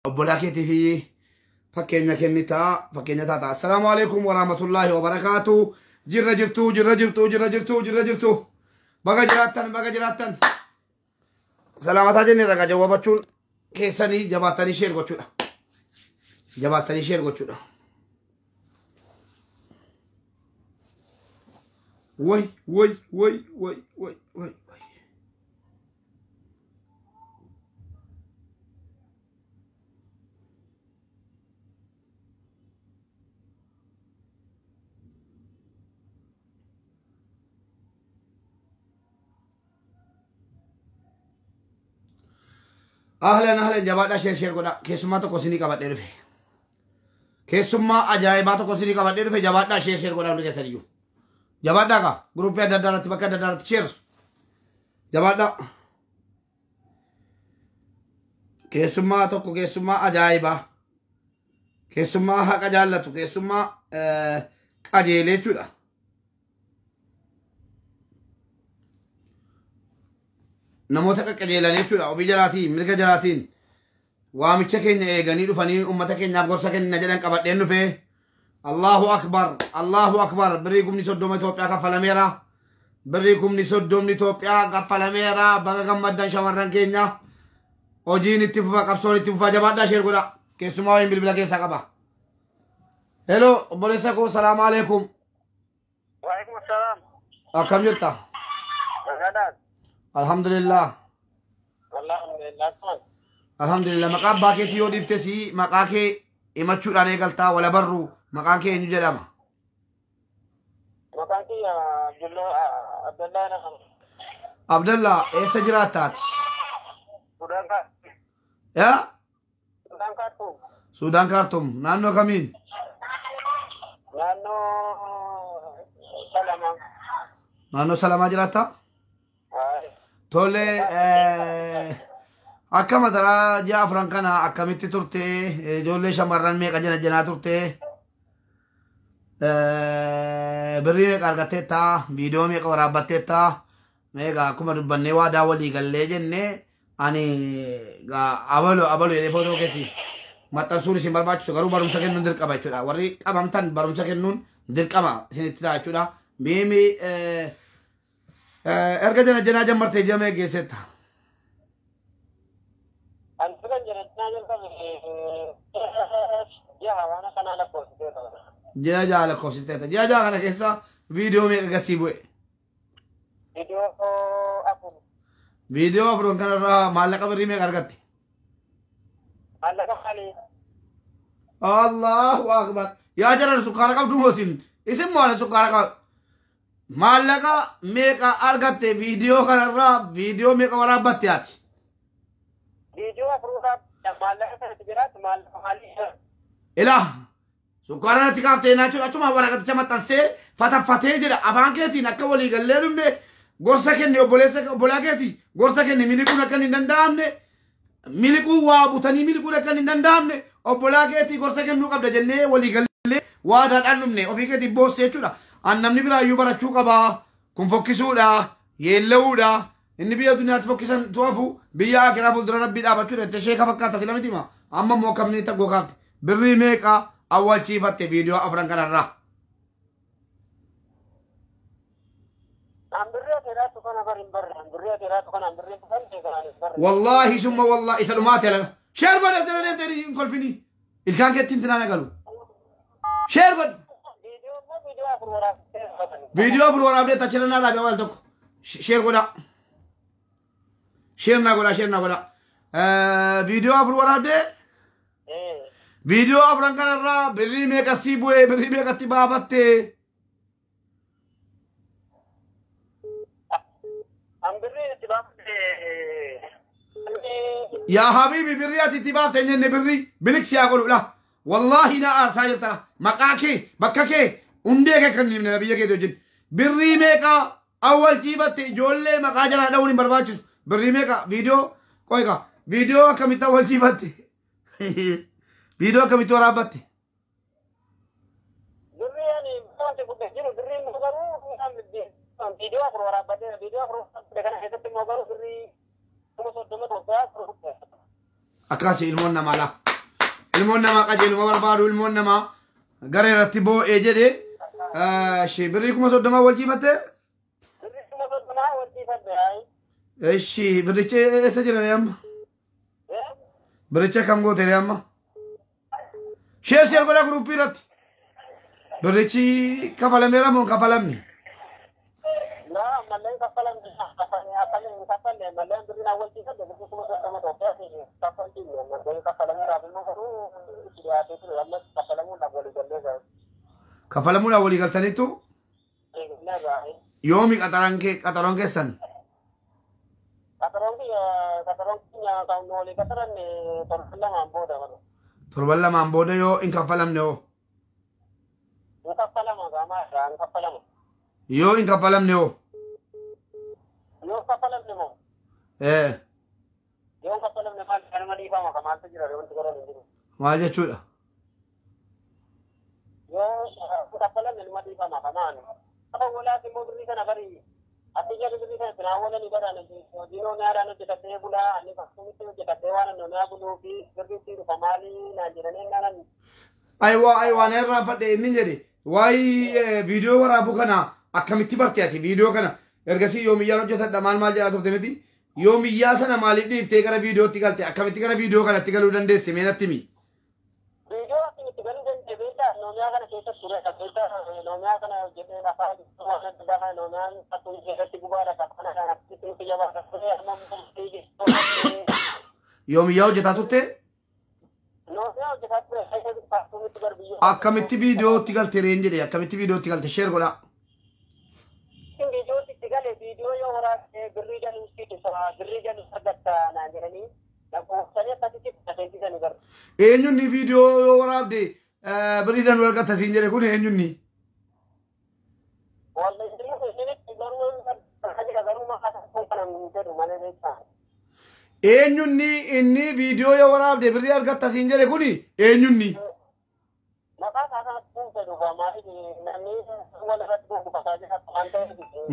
Obbolaakeetii fi fakkeenya kennitaa fakkeenya taata. Assalaamu alaikum warahmatullahi wabarakatuh. Jirra jirtu. Baga jiraattan. Salaamataa jennee ragaa jawaabachuun keessanii jabaattanii sheer gochuudha. Way. أهلا جبادة شير قدا كيسما تو كوسيني كابات ديرفي كيسما أجايبا تو كوسيني كابات ديرفي جبادة شير قدا نو كيسريو جبادة كا غروبيا دادارات بكا دادارات شير جبادة كيسما تو كيسما أجايبا كيسما حق جالتو كيسما أجيلي چودا namoota qaqqajeelanii jechuudha obii jalaatiin mirga jalaatiin waamicha keenya eeganii dhufanii ummata keenyaaf gorsa kenna jedhan qabadheen dhufe Allahu akbar birrii kumni 30 Itoophiyaa kaffalameera birrii kumni 30 Itoophiyaa kaffalameera baga gammaddan shamarran keenya hojiin itti fufa qabsoon itti fufa jabaadhaa sheer godha keessumaa wayin bilbila keessaa qaba hello obboleessa koo salaamu alaikum wa alaikum assalam akkam jirta Alhamdulillah maqaa baakeetii yoo dhiifte si maqaa kee himachuudhaan eegaltaa wala barru maqaan kee eenyu jedhama maqaan kee Abdallah eessa jiraattaati Suudaan Kaartum naannoo kamiin naannoo Salamaa jiraattaa Tole akkama daraa ji'a afran kana akkamitti turte ijoollee shamarran meeqa janaa turte birrii meeqa argatteetta viidiyoo meeqa waraabbatteetta meeqa akkuma dubbannee waadaa walii gallee jenne ani abalu jedhee footoo keessi maxxansuun isin barbaachisu garuu barumsa kennuun dirqama jechuudha warri qabamtan barumsa kennuun dirqama isinitti ta'a jechuudha miimi erga janaa jammartee jamee geessetta ji'a jaha lakkoofsifteeta ji'a jaha kana keessa viidiyoo meeqa gasii bu'e viidiyoo afuran kanarraa maallaqa birrii meeqa argatte Allahu akbar yaa jaran sukkaara qabdu moosin isin moona sukkaara qabdu maallaqa meeqa argatte viidiyoo kanarraa viidiyoo meeqa waraabbatte ati viidiyoo afuruudhaaf maallaqa kanatti jiraatu maallaqa maalii ilaa sukkaara natti kaaftee naachuudha achuma waraqaticha maxxansee fataffatee jedha afaan keetiin akka walii gallee dhumne gorsa kenne obbolaa keetii gorsa kenne miliquun akka hin danda'amne miliquun waa butanii miliquun akka hin danda'amne obbolaa keetii gorsa kennuu qabda jennee walii gallee waadaadhaan dhumne ofii keetii boosse jechuudha annamni biraayyuu barachuu qabaa kun fokkisuudha yeella'uudha inni biyya duniyaatti fokkisan tu'afu biyya akiraa fuuldura rabbii dhaabachuudha itti sheeka fakkaata sila mitima amma immoo kamni taggoo kaafte birrii meeqa awwalchiifatte viidiyoo afran kanarraa wallahi summa wallahi isa dhumaate lana sheer godhe dana deemtee hin kolfini ilkaan keetti hin tinaana galu sheer godhe Video afur waraabdee tachira naa dhaabe awwaal tokko sheer godha sheer naa godha video afur waraabdee video afran kanarraa birrii meeqa sii bu'ee birrii meeqatti baafatte yaa habiibi birrii ati itti baafte hin jenne birrii biliksi yaa godhudha wallahi na aarsaa jirta maqaa kee bakka kee hundee kee kan himne biyya keetii wajjin birrii meeqa awwalchiifatte ijoollee maqaa jalaa dha'uun hin barbaachisu birrii meeqa viidiyoo qoyqa viidiyoo akkamitti awwalchiifatte viidiyoo akkamitti waraabbatte viidiyoo afur waraabbatte viidiyoo afur kana keessatti immoo garuu birrii kuma 30 akkasi ilmoon namaa laa ilmoon namaa qajeeluma barbaadu ilmoon namaa gara irratti boo'ee jedhe birrii 30 wal jiifatte birrii 30 wal jiifatte eshi biricha eessa jira amma biricha kam goote amma share godha gruupii irratti birichi kafalameera moo kafalamne لا ملين كفلم كفلم ملين برينا أول شيء كده بس كم سنة توقع في كفل شيء ملين كفلم رابط ما كرو إشياء تيجي لما كفلم ولا بولي جلده كفلم ولا بولي قلتني تو لا راي يومي كترانك سن كترانك يا كاون نولي كتران تربلا مامبودا كرو تربلا مامبودا يو إن كفلم نيو كفلم ما ران كفلم يو إن كفلم نيو يو كفلم نمو يو كفلم نمال أنا ما ديفا ما كمال تجرا ريون تجرا نجيم ما جا شو يو كفلم نما ديفا ما كمان أبغى ولا تمو بري كنا بري أتيجي بري كنا بناولا نبرا نجي دينو نارا نجي تتيه بولا أني كسومي تيجي تتيه وانا نونا بولو في بري تيجي كمالي ناجراني نارا أيوة نرى فدي نجري واي فيديو ورا بوكنا akkamitti barteeti viidiyoo kana ergasii yoomiyyaan hojjetadha maal jedhaa turte miti yoomiyyaa sana maaliif dhiiftee gara viidiyootti galte akkamitti gara viidiyoo kanatti galuu dandeesse mee natti himi viidiyoo akkamitti galuu dandeesse beektaa noomiyaa kana keessa ture beektaa noomiyaa kana hojjetee lafaa waan adda addaa noomiyaan akkuma keessatti gubaadha kana kan akkasitti fiyyamaa ture amma yoomiyyaa hojjetaa turte noomiyaa hojjetaa ture akkamitti viidiyootti galte reen jedhe akkamitti viidiyootti galte sheer godhaa video yo ora birri dan usti sa birri dan sargatta na jirani na ko sanya tati patenti sani gar eenyun ni video yo waraabde birri dan warqata siin jedhe kun eenyun ni wallahi ni garu haja garu ma hata ko kana min jedhu mane ne eenyun ni inni video yo waraabde birri argatta siin jedhe kun eenyun ni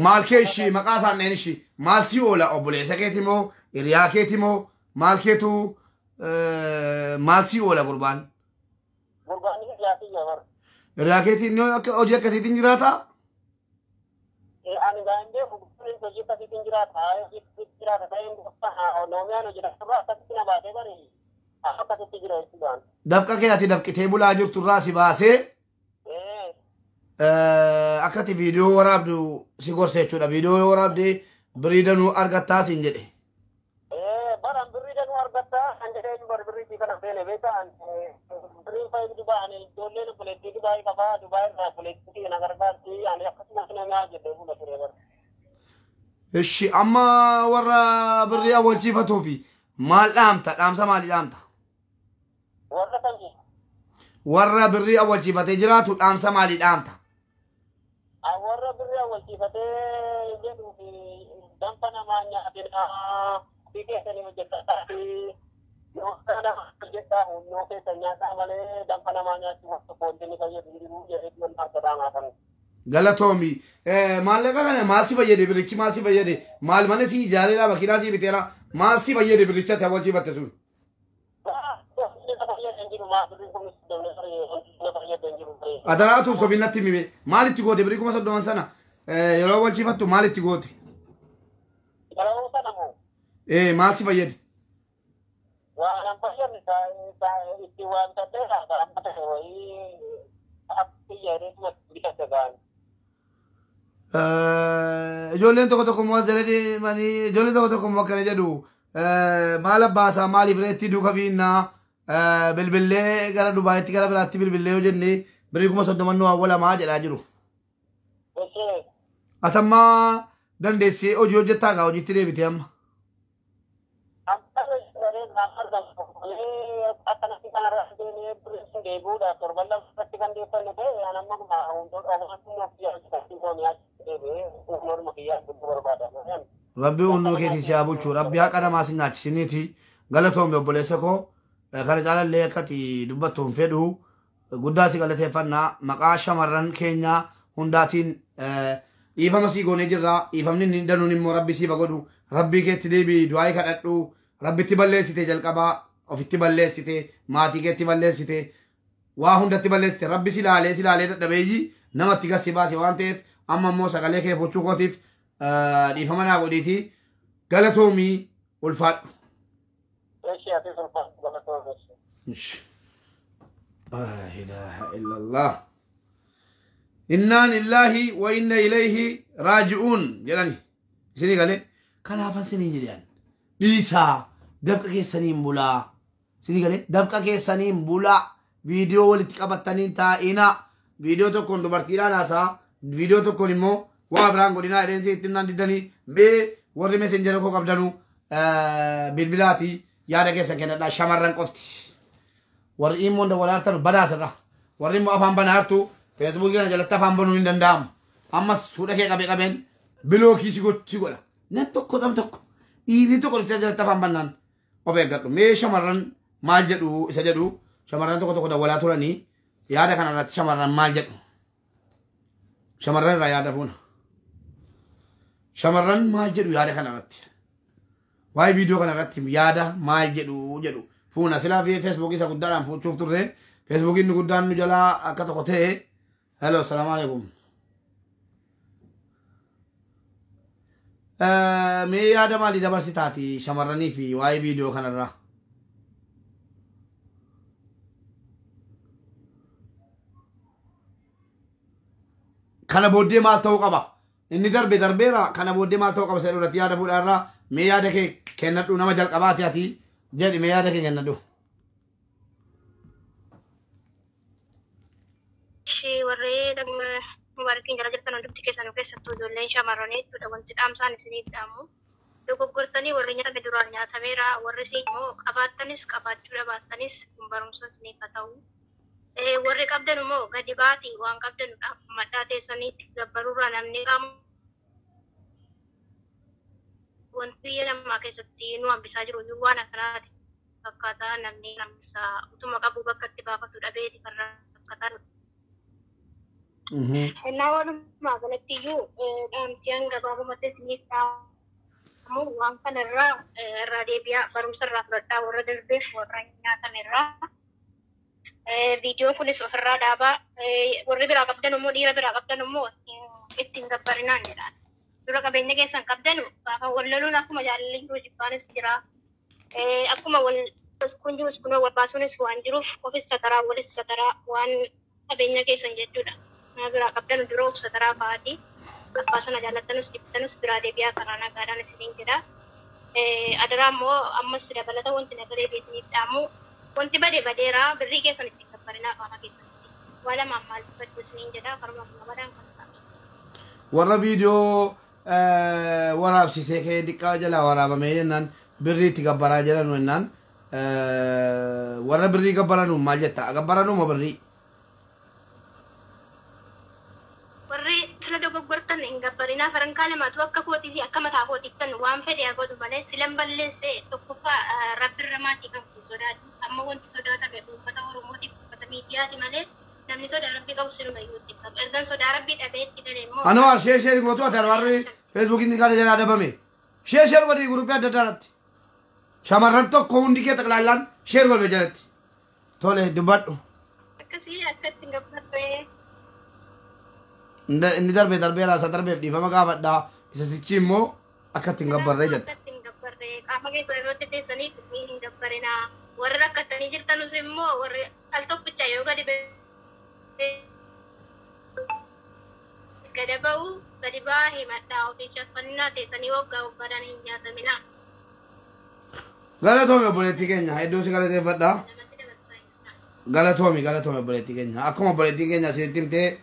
maal keeshi maqaa isaanneen ishi maal si oola obboleessa keeti moo hiriyaa keeti moo maal keetu maal si oola gurbaan hiriyaa keeti inni akka hojii akkasiitiin jiraata ani gaandee hojii akkasiitiin jiraata noomiyaan hojjetaa akkasitti na baatee bari akkasitti jira jechuudhaan dafqa kee ati dafqitee bulaa jirturraa si baasee akkati viidiyoo waraabdu si gorsa jechuudha viidiyoo waraabde birrii danuu argattaa siin jedhe baran birrii danuu argattaa kan jedhee bar birrii kana feene beekaa birrii fayyadu dubaan ijoolleen buleettii dubaayii qabaa dubaayii irraa buleettii na gargaarti ani akkasumas namaa jedhee bula ture bara ishi amma warra birrii awwalchiifatuu fi maal dhaamta dhaamsa maalii dhaamta warra kamii warra birrii awwalchiifatee jiraatu dhaamsa maalii dhaamta warra birrii awwalchiifatee jedhu danfa namaa nyaatina fi keessanii hojjetaa fi yoo kana hojjetaa humnoo keessa nyaataa malee danfa namaa nyaachuu wanta fooltini fayyadu jiruu jedhee mannaarta dhaamaatan galatoomi maallaqa kana maal si fayyade birichi maal si fayyade maal mana si ijaareera makiinaa si biteera maal si fayyade biricha ati awwalchiifatte sun adaraatu sobinatti mime maalitti goote birrii 30 sana yeroo awwalchiifattu maalitti goote maal si fayyade waan fayyadne itti waan ta'e amma ta'e wayii akka yaadee bitate gaan ijoolleen tokko tokko immoo jedhanii manii ijoolleen tokko tokko immoo akkana jedhu maal abbaasaa maaliif reetti duuka fiinnaa bilbilee gara Dubaayitti gara biraatti bilbilee yoo jenne birrii 30 nu awwalamaa jedhaa jiru. Atammaa dandeessee hojii hojjettaa gaa hojiitti deebitee amma. Rabbi onnoo keetii si haa bulchu rabbi haqa namaa si nyaachisiniiti galatoomne obboleessa koo kana caalallee akkati dubbattuun fedhu guddaa si galateeffannaa maqaa shamarran keenya hundaatiin dhiifama sii goonee jirra dhiifamni inni danuun immoo rabbi siifa godhu rabbii keetti deebii du'aayii kadhadhu rabbitti balleessite jalqabaa ofitti balleessite maatii keetti balleessite waa hundatti balleessite rabbi silaalee dadhabeeyyi namatti gassi baase waan ta'eef amma immoo sagalee kee fochuu kootiif dhiifama naa godhiiti galatoomii ulfaadhu. Eeshi ati ulfaadhu galatoomii. La ilaha illallah. Inna lillahi wa inna ilayhi raaji'uun jedhani. Isinii galee kanaafan sinii jedhan dhiisaa dafqa keessaniin bulaa. Isinii galee dafqa keessaniin bulaa. Viidiyoo walitti qabattanii taa'ina. Viidiyoo tokkoon dubartiidhaan haasaa. Viidiyoo tokkoon immoo waa biraan godinaa edeensi ittiin naan diddanii bee warri mesenjera koo qabdanu bilbilaatii yaada keessan kennadhaa shamarran qofti. Warri immoo walaartan badhaasarra. Warri immoo afaan banaartu feesbuukii kana jalatti afaan banuu hin danda'amu. Ammas fuudha kee qabeen bilookii si godha. Nan tokko tam tokko dhiirri tokko dhuftee jalatti afaan bannaan of eeggadhu. Mee shamarran maal jedhu isa jedhu shamarran tokko dawwalaa turanii yaada kanarratti shamarran maal jedhu. Shamarran irraa yaada fuuna. Shamarran maal jedhu yaada kanarratti. Waa'ee viidiyoo kanarratti yaada maal jedhu fuuna silaa fi feesbuukii isa guddaadhaan fuuchuuf turre feesbuukiin nu guddaan nu jalaa akka tokko ta'e. Hello, assalamu alaikum. Mee yaada maalii dabarsitaati shamarranii fi waa'ee viidiyoo kanarraa. Kana booddee maal ta'uu qaba? Inni darbeera kana booddee maal ta'uu qaba? Isa irratti yaada fuudhaarraa mee yaada kee kennadhu nama jalqabaati ati jedhi mee yaada kee kennadhu. Warri mubarakiin jala jirtan hundumti keessanuu keessattuu ijoolleen shamarranii jechuudha wanti dhaamsaan isiniif dhaamu. Dogoggortanii warri nyaata duraan nyaatameera warri isin immoo qabaattanis qabaachuu baattanis kun barumsa isiniif haa ta'u. Warri qabdan immoo gadi baatii waan qabdanudhaaf maddaa teessaniitti gabbaruurraa namni qaamu. Wanti biyya namaa keessatti nu hambisaa jiru waan akkanaati fakkaataa namni hambisaa utuma qabu bakka itti baafatu dhabeeti kan rakkataadha. Innaa walumaa galatti iyyuu dhaamsiyaan gabaabumatti isiniif dhaamu waan kanarraa irraa deebi'aa barumsa irraa fudhadhaa warra darbeef warra nyaatamerraa. Viidiyoon kunis ofirraa dhaabaa warri biraa qabdan immoo dhiira biraa qabdan immoo ittiin gabbarinaan jedhaan. Dura qabeenya keessan qabdanu gaafa wallaluun akkuma jaalalli jiru jibbaanis jira. Akkuma wal kun jirus kunoo wal baasuunis waan jiruuf ofis sataraa walis sataraa waan qabeenya keessan jechuudha. Biraa qabdanu dura of sataraa fa'aati. Abbaa sana jaalattanus jibbitanus biraa deebi'aa karaa nagaadhaan isiniin jedha. Adaraa immoo ammas dabalata wanti nagalee beekniif dhaamu wanti badeeraa birrii keessan itti gabbarinaa qaama keessatti. Waa lamaan maal fudhadhu isiniin jedha karuma badaan kan taa'u. Warra viidiyoo waraabsisee kee diqqaa jalaa waraabamee jennaan birrii itti gabbaraa jedhanu jennaan warra birrii gabbaranu maal jetta gabbaranu moo birrii? Warri sila dogoggortan hin gabbarinaa farankaa lamaatu akka kootii fi akka mataa kootiittan waan fedhe haa godhu malee silan balleessee tokkoffaa rabbirra maatii kan kun sodaatu amma wanti sodaatame uummata oromootiif uffata miidiyaati malee namni sodaa rabbii qabu sinuma iyyuutti qabu ergan sodaa rabbii dhabeetti galee immoo. Anwar sheer gootu ati warri feesbuukiin kana jalaa dabame sheer godhii guruppii adda addaarratti shamarran tokko hundi kee xaqlaallaan sheer godhe jalatti tole dubbadhu. Akkasii akkatti hin gabbarree. Inni darbee laasaa darbeef dhiifama gaafadhaa isa sichi immoo akkatti hin gabbarree jette. Akkatti hin gabbarree qaama keessa yeroo teessanii hin gabbarinaa warri rakkatanii jirtanus immoo warri al tokkicha yoo gadi gada ba'u gadi ba'aa himadhaa ofii shaffannaa teessanii waggaadhaan hin nyaataminaa. Galatoomi obboleettii keenya hedduu si galateeffadhaa. Galatoomi obboleettii keenya akkuma obboleettii keenya asirratti himtee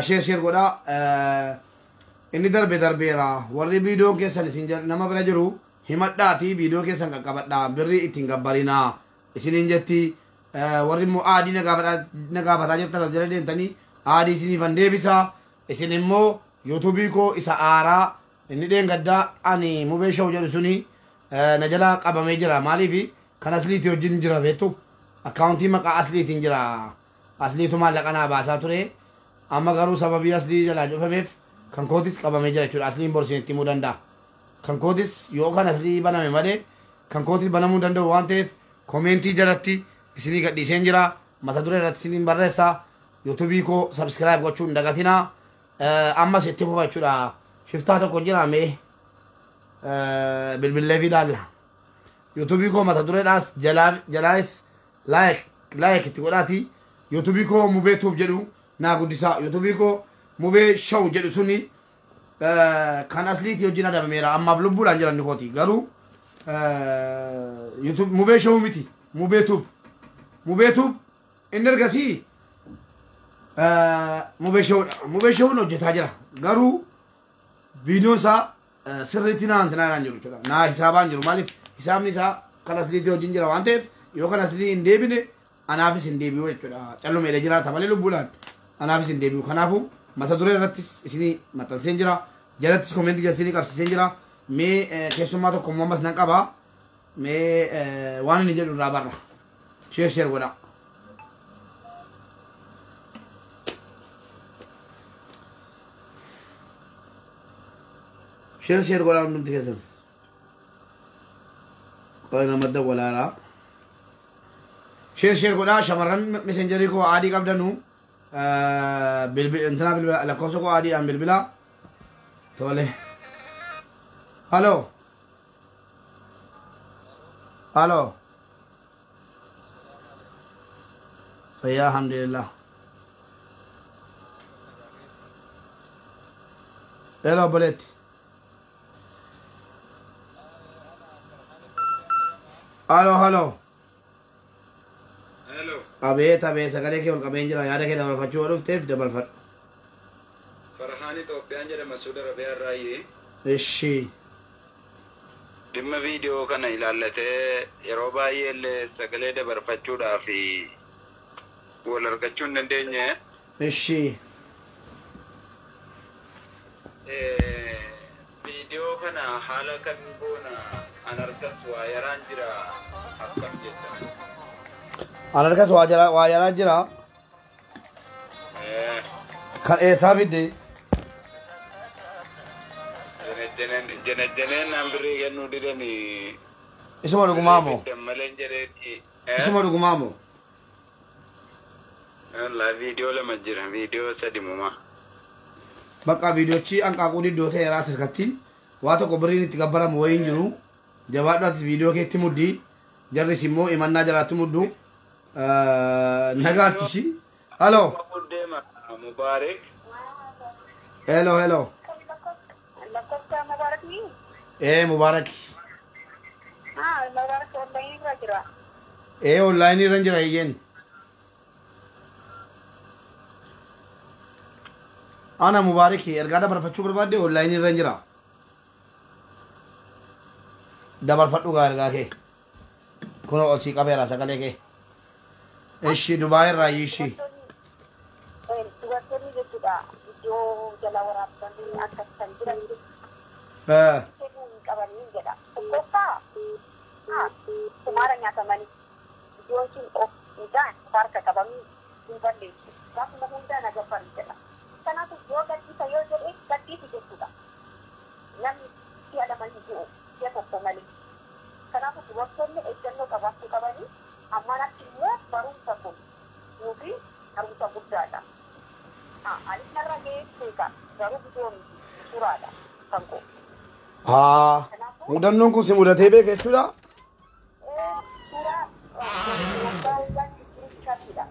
sheer godhaa inni darbeera warri viidiyoon keessan isin nama bira jiru himadhaati viidiyoo keessan qaqqabadhaa birrii ittiin gabbarinaa isiniin jetti warri immoo aadii na gaafataa jirtan jala deemtanii aadii isiniifan deebisaa isin immoo yuutuubii koo isa aaraa inni dheengaddaa ani mubee shawuu jedhu suni na jala qabamee jira maaliif kan asliitii wajjin jira beektu akkaawuntii maqaa asliitiin jira asliitu maallaqa naa baasaa ture amma garuu sababii aslii jalaa cufameef kan kootis qabamee jira jechuudha asliin borsiin itti himuu danda'a kan kootis yoo kan aslii baname malee kan kootis banamuu danda'u waan ta'eef komentii jalatti isinii gadhiiseen jira mata duree irratti isiniin barreessa yuutuubii koo sabskiraayib gochuun dagatinaa ammas itti fufa jechuudha shiftaa tokko jira mee bilbilee fi ilaalla yuutuubii koo mata dureedhaas jalaayis laayik itti godhaati yuutuubii koo mubee tuub jedhu naa guddisaa yuutuubii koo mubee shaw jedhu suni kan asliitii wajjin adabameera ammaaf lubbuudhaan jiran kooti garuu YouTube mubee shaw miti mubee tuub inni ergasii mubee shawun hojjetaa jira garuu viidiyoon isaa sirriitti naa antinaa jiru jechuudha naa hisaabaan jiru maaliif hisaabni isaa kan asliitii wajjin jira waan ta'eef yoo kan asliitii hin deebine anaafis hin deebi'u jechuudha callumeedha jiraata malee lubbuudhaan anaafis hin deebi'u kanaafuu mata duree irrattis isinii maxxanseen jira jalattis komentii isinii qabsiiseen jira mee keessummaa tokko immoo ammas nan qaba mee waan inni jedhu irraa barra sheer godha sheer godha hundumti keessan qoy namadda walaalaa sheer godha shamarran mesenjerii koo aadii qabdanu انتنا بالبلا لكوسو كو عادي ام بالبلا تولي الو فيا الحمد لله الو بليت الو أبيت سكري كي والكمين جرا ياره كي دبل فتشو ورو تيف دبل فت فرحاني تو بيانجر مسعود ربيع راي إيشي دم فيديو كان إلالته يروباي اللي سكلي دبل فتشو دافي ولركشون ندينه إيشي فيديو كان حالا كان بونا أنا ركز ويران جرا أكم جدا Anarkas wajara jira kan sabide jenen ambri genu direni isuma dugumamo isuma dugumamo la video le majira video sadimuma bakka video chi anka qudi dote yara sirkatti wato ko bari ni gabbara mo wayin jiru jabaadati video ke timuddi jarri simmo imanna jaratu muddu nagatishi hello mubarak hello mubarak online ranjira yen ana mubarak ergada barfachu barbade online ranjira dabar faddu ga erga ke kono osi kabera sagale ke ايش دبي رايشي mudannoo kun si mudatee beeke jechuudha.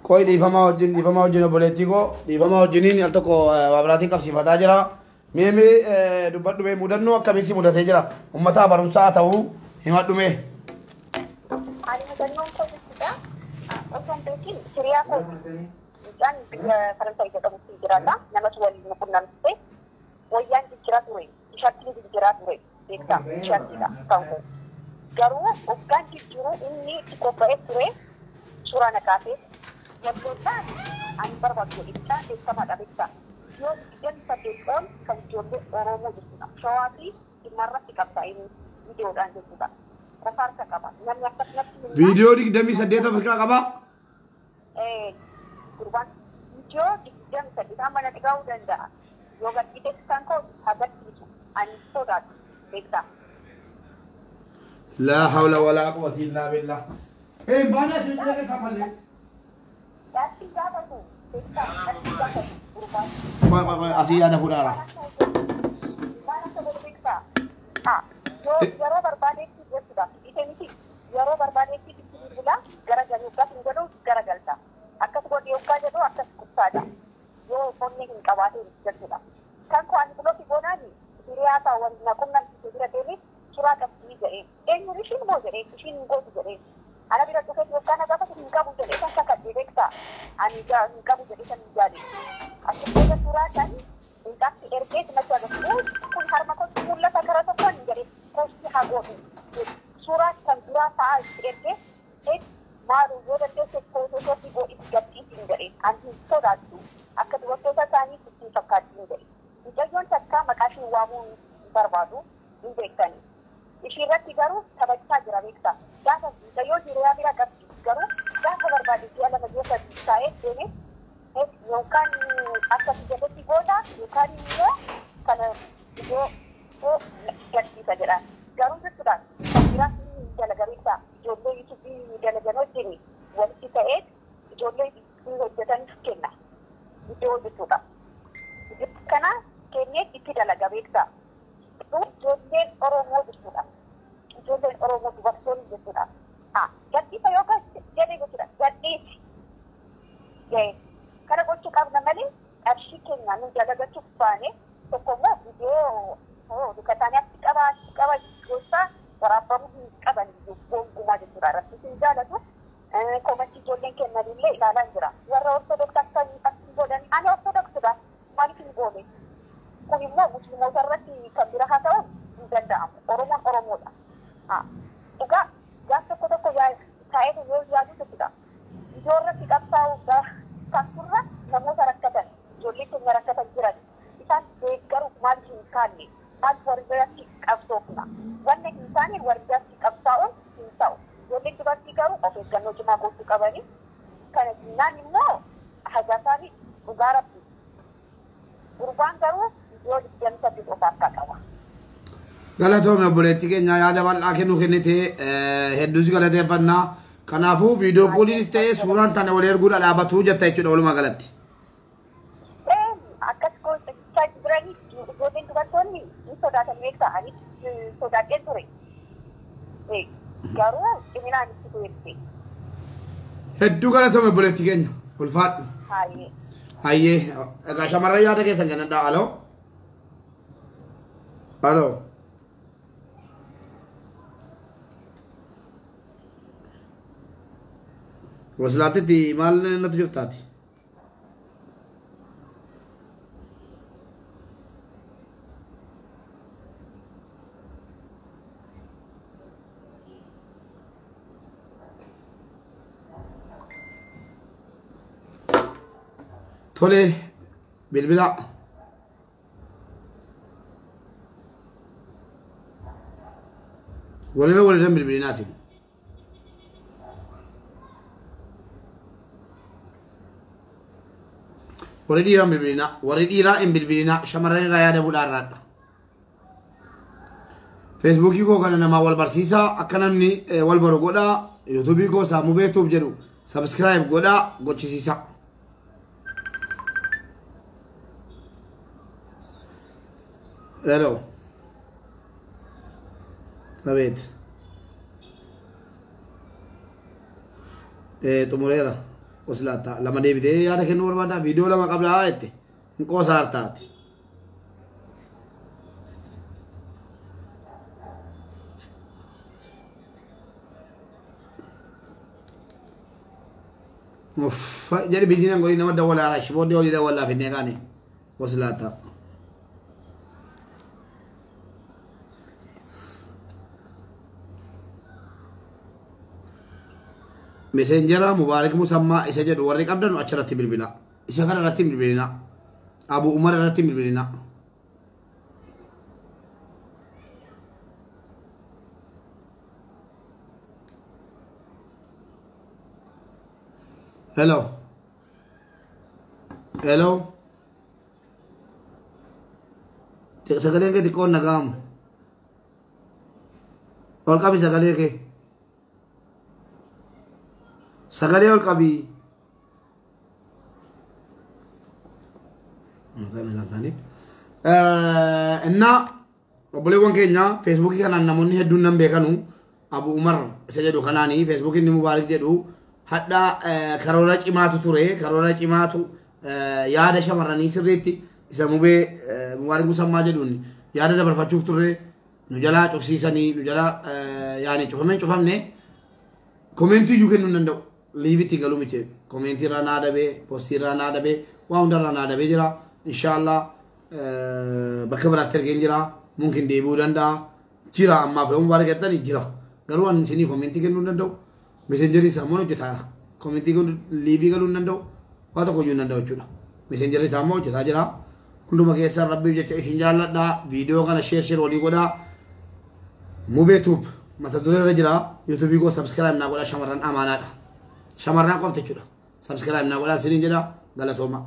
Koi dhiifamaa wajjin obboleettii koo dhiifamaa wajjiniin al tokko waabiraatiin qabsiifataa jira. Mee dubbadhu mee mudannoo akkamiin si mudatee jira? Uummataa barumsaa ta'uu himadhu mee. Ani mudannoon koo jechuudha. Osoo hin beekin hiriyaa koo mucaan Faransaay jedhamutti jiraata. Namatu waliin qunnamsite wayyaan jijjiiraa ture. Ishaattiin jijjiiraa ture. Beektaa ishaattiidha kan koo. Garuu waggaan jijjiiruu inni itti qophaa'ee ture suuraa naqaatee wantoota ani barbaadu ibsaa beekamaadha beektaa. Yoo digdami saddeettaon kan ijoollee Oromoo jechuudha. Shawaa fi dhimmarratti qabsaa'ee viidiyoodhaan jechuudha. Rafaarsa qaba. Namni akkasumatti Viidiyoo 28 Afrikaa qaba. Gurbaan viidiyoo 28 amma na dhigaa'uu danda'a. Yoo gadhiitetti kan koo agarsiisu ani sodaadha beektaa. لا حول ولا قوة إلا بالله Baana si jira ke samalle. Yaatti gaafatu. Yaatti gaafatu. Asii yaada fuudhaara. Maal akka godhu beektaa? Yeroo barbaadeetti jechuudha. Ishee miti yeroo barbaadeetti itti bilbila garagaluu yookaas hin godhu garagalta. Akkas godhi yookaan jedhu akkas kubsaadha. Yoo qonni hin qabaateen jechuudha. Kan koo ani bulooki goonaani hiriyaa ta'u waliin naqumnamsiisee bira deemee suuraa qabsii jedhee. Eenyuun ishiin moo jedhee ishiin hin gootu jedhee. Ana bira dhufee yookaan gaafa hin qabu jedhee kan kakadhee beektaa. Ani hin qabu jedhee kan hin jaale. Akkasumas suuraa kan intaksi ergee natti agarsiisu kun harma kootti mul'ata gara tokkoon hin jedhee kootti haa gootu. Suuraa kan duraa fa'aa itti ergee maaloo yoo dandeesse footoosoofii godhii gadhiisi hin jedhee. Ani hin sodaattu akka dubartoota isaanii ittiin fakkaatti hin jedhee. Mucayyoon takkaa maqaa ishee waamuu hin barbaadu hin beektani. Ishii irratti garuu taphachaa jira beektaa. Gaafa mucayyoon hiriyaa bira qabdi garuu gaafa barbaade ji'a lama ji'a sadii taa'ee deemee yookaan akkasii jalatti gooda yookaan immoo kana iddoo gadhiisa jedha. Garuu jechuudha kan biraa dalaga beektaa ijoollee yuutuubii dalagan wajjin walitti ta'ee ijoollee hojjetaniif kenna. Iddoo jechuudha. Kana kennee itti dalaga beektaa. Ijoolleen Oromoo jechuudha. Ijoolleen Oromoo dubartoonni jechuudha. Gadhiisa yookaan jedhee jechuudha. Gadhiisi. Kana gochuu qabna malee qarshii keenya nu dalagachuuf baane tokko immoo viidiyoo dukataanii achi qaba gosaa waraabamuu hin qaban gonkumaa jechuudha. Irratti hin jaalatu. Koomatti ijoolleen kennan illee ilaalaa jira. Warra ortodoksii akkasii godhanii ani ortodoksiidha. Maaliif hin goone? Kun immoo musliimoota irratti kan bira haa ta'u hin danda'amu. Oromoon Oromoodha. Dhugaa gaafa tokko taa'ee yoo yaadu jechuudha. Iddoo irratti qabsaa'u taasifurra namoota rakkatan ijoollee keenya rakkatan jiran isaan deeggaruuf maaliif hin kaanne maaliif warri qabsoofna wanni hin taane warri qabsaa'uun hin ta'u. Ijoolleen dubartii garuu of eeggannoo cimaa gochuu qabanii kana jinnaan immoo hajaasaanii dhugaa rabbi. Gurbaan garuu yoo digdamsatti qofa akka qaba. Galatoomii obboleettii keenya yaada bal'aa kennuu kennite hedduusi galateeffannaa. Kanaafuu viidiyoo kooliinis ta'ee suuraan tana wal erguudha dhaabatuu jetta jechuudha walumaa galatti. Akkas gochaa jiranii ijoolleen dubartoonni ni sodaatan beektaa anis sodaadheen ture. Garuu ciminaan itti tureesse. Hedduu galatoomii obboleettii keenya ulfaadhu. Haayee. Hayyee egaa shamarran yaada keessan kennadhaa aloo. Aloo. Waslaatitti maal natti jirtaati? Tole bilbila. Walirra bilbilinaati. Warri dhiiraa hin bilbilina shamarran irraa yaada fuudhaa irraadha. Feesbuukii koo kana namaa wal barsiisaa akka namni wal baru godhaa. Yuutuubii koo saamuu beektuuf jedhu sabskiraayib godhaa gochisiisa. Hello. Abeet. Xumureera. Waslaata lama deebitee yaada kennuu barbaada viidiyoo lama qabdaa jette hin qoosaa hartaati. Jadi bijinan godhi nama dawwala arashi booddee olii dawwallaa finnee kaane waslaata. Messenjera Mubarak Musamma isa jedhu warri qabdan achirratti bilbila. Isa kana irratti bilbilina. Abu Umar irratti bilbilina. Hello. Hello. Sagalee kee xiqqoon nagaamu. Ol qabi sagalee kee. sagalee ol qabii innaa obboleewwan keenya feesbuukii kanaan namoonni hedduun nan beekanu Abu Umar isa jedhu kanaanii feesbuukii inni Mubaarak jedhu hadda karoora cimaatu ture karoora cimaatu yaada shamarranii sirriitti isa mubee Mubaarak Musammaa jedhuun yaada dabarfachuuf ture nu jalaa cufsiisanii nu jalaa yaani cufamne komentii iyyuu kennuu hin danda'u liivitti galuu miti komentii irraa naa dabee postii irraa naa dabee waa hundarraa naa dabee jira inshaallah bakka biraatti argeen jira mungkin deebi'uu danda'a jira ammaaf yoo Mubaarak jettanii jira garuu ani isinii komentii kennuu hin danda'u messengerii isaa immoo hojjetaadha komentii liivii galuu hin danda'u waa tokko iyyuu hin danda'u jechuudha messengerii isaa immoo hojjetaa jira hunduma keessaa rabbiif jecha isin jaalladhaa viidiyoo kana sheer walii godhaa mubee tuub mata duree irra jira yuutuubii koo sabskiraayib naa godhaa shamarran amaanaadha shamarran qofta jechuudha sabskiraayib naa godhaa isiniin jedha galatooma